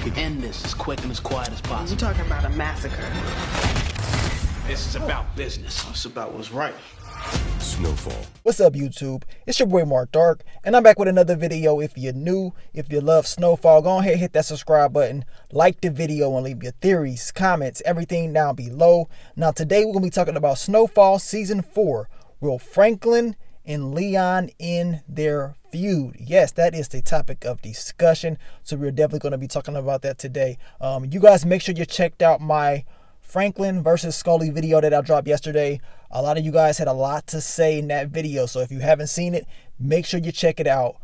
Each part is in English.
could end this as quick and as quiet as possible. You're talking about a massacre. This is about business. It's about what's right. Snowfall. What's up, YouTube? It's your boy Mark Dark, and I'm back with another video. If you're new, if you love Snowfall, go ahead and hit that subscribe button, like the video, and leave your theories, comments, everything down below. Now, today we're going to be talking about Snowfall Season 4. Will Franklin and Leon end their feud? Yes, that is the topic of discussion, so we're definitely going to be talking about that today. You guys make sure you checked out my Franklin versus Scully video that I dropped yesterday. A lot of you guys had a lot to say in that video, so if you haven't seen it, make sure you check it out.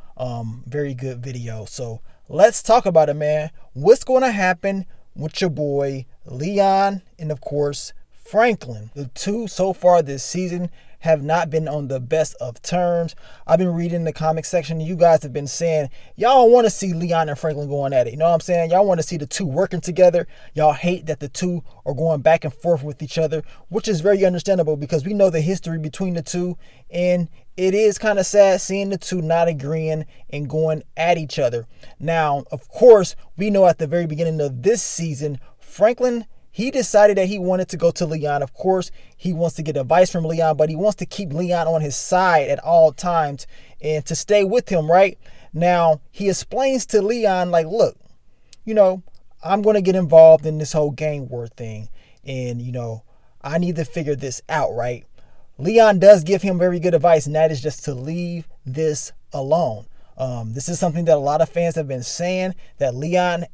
Very good video. So let's talk about it, man. What's going to happen with your boy Leon and, of course, Franklin? The two so far this season have not been on the best of terms. I've been reading the comic section. You guys have been saying y'all don't want to see Leon and Franklin going at it. You know what I'm saying? Y'all want to see the two working together. Y'all hate that the two are going back and forth with each other, which is very understandable because we know the history between the two, and it is kind of sad seeing the two not agreeing and going at each other. Now, of course, we know at the very beginning of this season, Franklin, he decided that he wanted to go to Leon. Of course, he wants to get advice from Leon, but he wants to keep Leon on his side at all times and to stay with him, right? Now, he explains to Leon, like, look, you know, I'm going to get involved in this whole gang war thing. And, you know, I need to figure this out, right? Leon does give him very good advice, and that is just to leave this alone. This is something that a lot of fans have been saying, that Leon,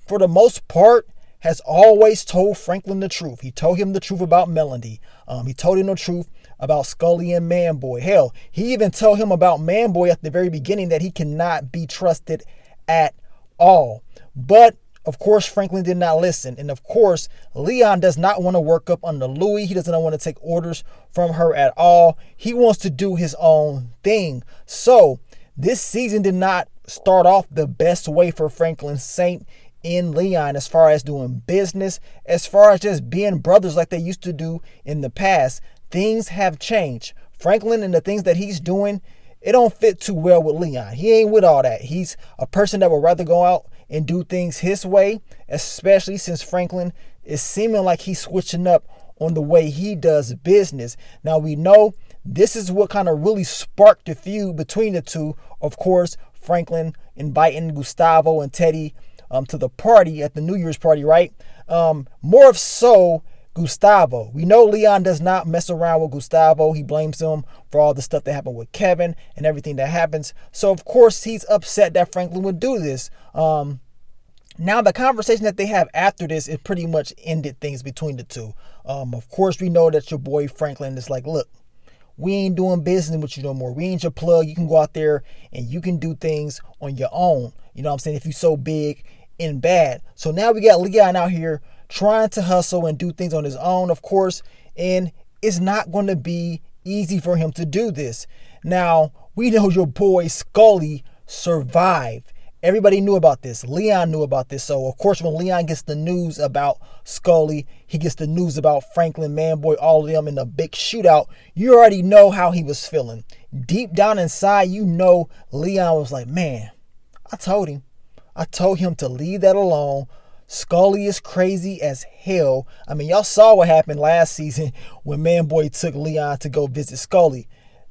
for the most part, has always told Franklin the truth. He told him the truth about Melody. He told him the truth about Scully and Manboy. Hell, he even told him about Manboy at the very beginning, that he cannot be trusted at all. But, of course, Franklin did not listen. And, of course, Leon does not want to work up under Louie. He doesn't want to take orders from her at all. He wants to do his own thing. So, this season did not start off the best way for Franklin Saint in Leon, as far as doing business, as far as just being brothers like they used to do in the past. Things have changed. Franklin and the things that he's doing, it don't fit too well with Leon. He ain't with all that. He's a person that would rather go out and do things his way, especially since Franklin is seeming like he's switching up on the way he does business. Now, we know this is what kind of really sparked the feud between the two. Of course, Franklin inviting Gustavo and Teddy to the party at the New Year's party, right? More of so Gustavo. We know Leon does not mess around with Gustavo. He blames him for all the stuff that happened with Kevin and everything that happens. So, of course, he's upset that Franklin would do this. Now, the conversation that they have after this, it pretty much ended things between the two. Of course, we know that your boy Franklin is like, look, we ain't doing business with you no more. We ain't your plug. You can go out there and you can do things on your own. You know what I'm saying? If you're so big and bad. So now we got Leon out here trying to hustle and do things on his own, of course. And it's not going to be easy for him to do this. Now, we know your boy Scully survived. Everybody knew about this. Leon knew about this. So, of course, when Leon gets the news about Scully, he gets the news about Franklin, Manboy, all of them in the big shootout, you already know how he was feeling. Deep down inside, you know Leon was like, man, I told him to leave that alone. Scully is crazy as hell. I mean, y'all saw what happened last season when Manboy took Leon to go visit Scully.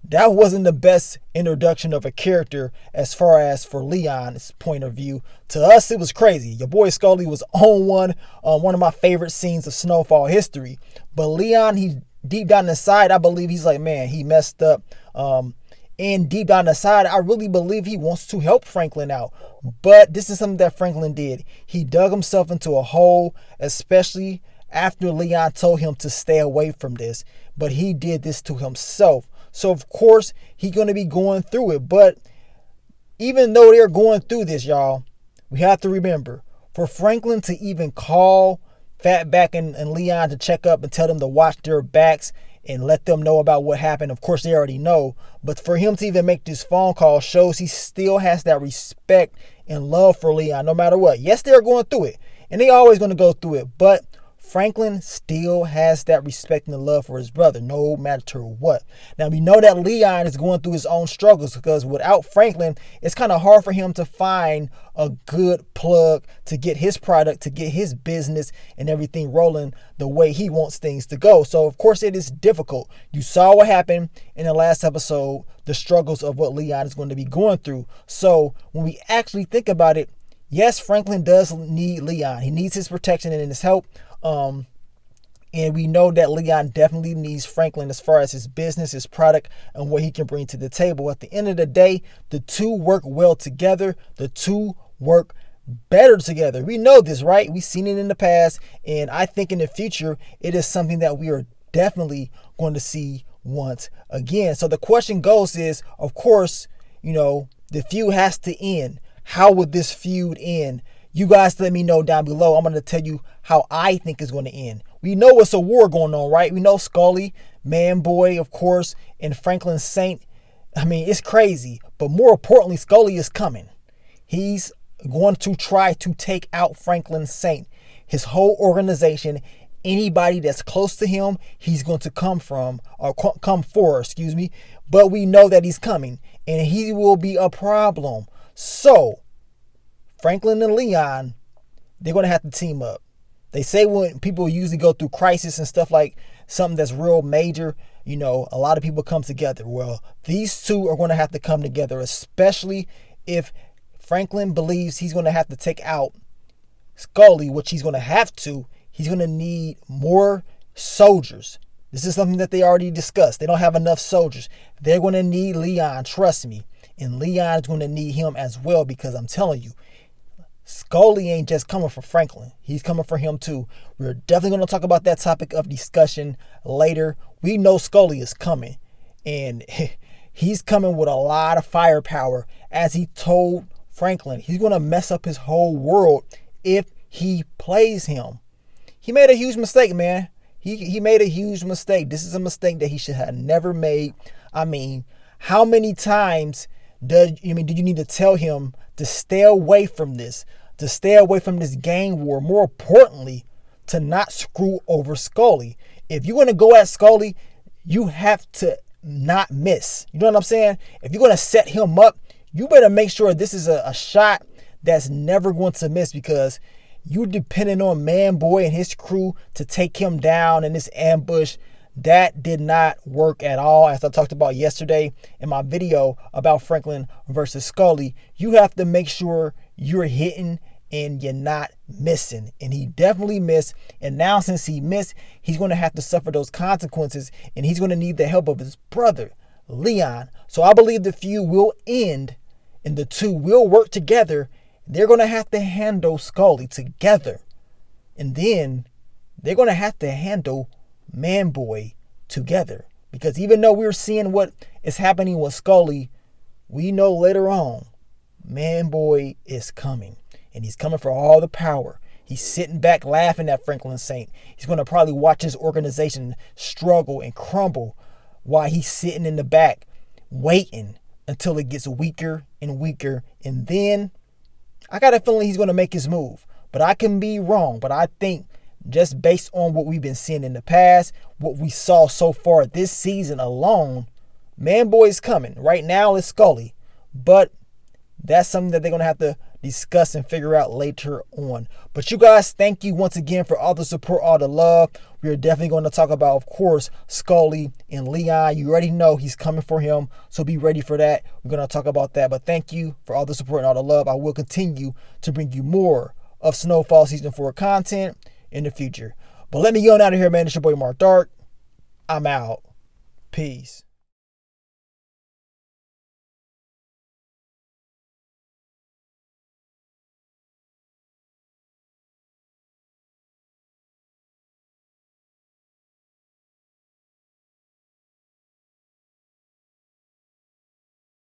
That wasn't the best introduction of a character as far as for Leon's point of view. To us, it was crazy. Your boy Scully was on one of my favorite scenes of Snowfall history. But Leon, he deep down inside, I believe he's like, man, he messed up. And deep down inside, I really believe he wants to help Franklin out. But this is something that Franklin did. He dug himself into a hole, especially after Leon told him to stay away from this. But he did this to himself. So, of course, he's going to be going through it. But even though they're going through this, y'all, we have to remember, for Franklin to even call Fatback and Leon to check up and tell them to watch their backs and let them know about what happened. Of course, they already know. But for him to even make this phone call shows he still has that respect and love for Leon no matter what. Yes, they're going through it. And they always going to go through it. But Franklin still has that respect and love for his brother, no matter what. Now, we know that Leon is going through his own struggles because without Franklin, it's kind of hard for him to find a good plug to get his product, to get his business and everything rolling the way he wants things to go. So, of course, it is difficult. You saw what happened in the last episode, the struggles of what Leon is going to be going through. So, when we actually think about it, yes, Franklin does need Leon. He needs his protection and his help. And we know that Leon definitely needs Franklin as far as his business, his product, and what he can bring to the table. At the end of the day, the two work well together. The two work better together. We know this, right? We've seen it in the past. And I think in the future, it is something that we are definitely going to see once again. So the question goes is, of course, the feud has to end. How would this feud end? You guys let me know down below. I'm going to tell you how I think it's going to end. We know it's a war going on, right? We know Scully, Manboy, of course, and Franklin Saint. I mean, it's crazy. But more importantly, Scully is coming. He's going to try to take out Franklin Saint. His whole organization, anybody that's close to him, he's going to come for, But we know that he's coming, and he will be a problem. So, Franklin and Leon, they're going to have to team up. They say when people usually go through crisis and stuff like something that's real major, a lot of people come together. Well, these two are going to have to come together, especially if Franklin believes he's going to have to take out Scully, which he's going to have to. He's going to need more soldiers. This is something that they already discussed. They don't have enough soldiers. They're going to need Leon, trust me. And Leon is going to need him as well because I'm telling you, Scully ain't just coming for Franklin. He's coming for him too. We're definitely going to talk about that topic of discussion later. We know Scully is coming. And he's coming with a lot of firepower. As he told Franklin, he's going to mess up his whole world if he plays him. He made a huge mistake, man. He made a huge mistake. This is a mistake that he should have never made. I mean, how many times do you need to tell him to stay away from this, to stay away from this gang war? More importantly, to not screw over Scully. If you're going to go at Scully, you have to not miss. You know what I'm saying? If you're going to set him up, you better make sure this is a shot that's never going to miss, because you depending on Manboy and his crew to take him down in this ambush. That did not work at all. As I talked about yesterday in my video about Franklin versus Scully, you have to make sure you're hitting and you're not missing. And he definitely missed. And now since he missed, he's going to have to suffer those consequences. And he's going to need the help of his brother, Leon. So I believe the feud will end and the two will work together. They're going to have to handle Scully together. And then they're going to have to handle Manboy together, because even though we're seeing what is happening with Scully, we know later on Manboy is coming, and he's coming for all the power. He's sitting back laughing at Franklin Saint. He's going to probably watch his organization struggle and crumble while he's sitting in the back waiting until it gets weaker and weaker. And then I got a feeling he's going to make his move, but I can be wrong. But I think just based on what we've been seeing in the past, what we saw so far this season alone, Manboy is coming. Right now it's Scully, but that's something that they're going to have to discuss and figure out later on. But you guys, thank you once again for all the support, all the love. We're definitely going to talk about, of course, Scully and Leon. You already know he's coming for him, so be ready for that. We're going to talk about that. But thank you for all the support and all the love. I will continue to bring you more of Snowfall Season 4 content in the future. But let me get on out of here, man. It's your boy Mark Dark. I'm out. Peace.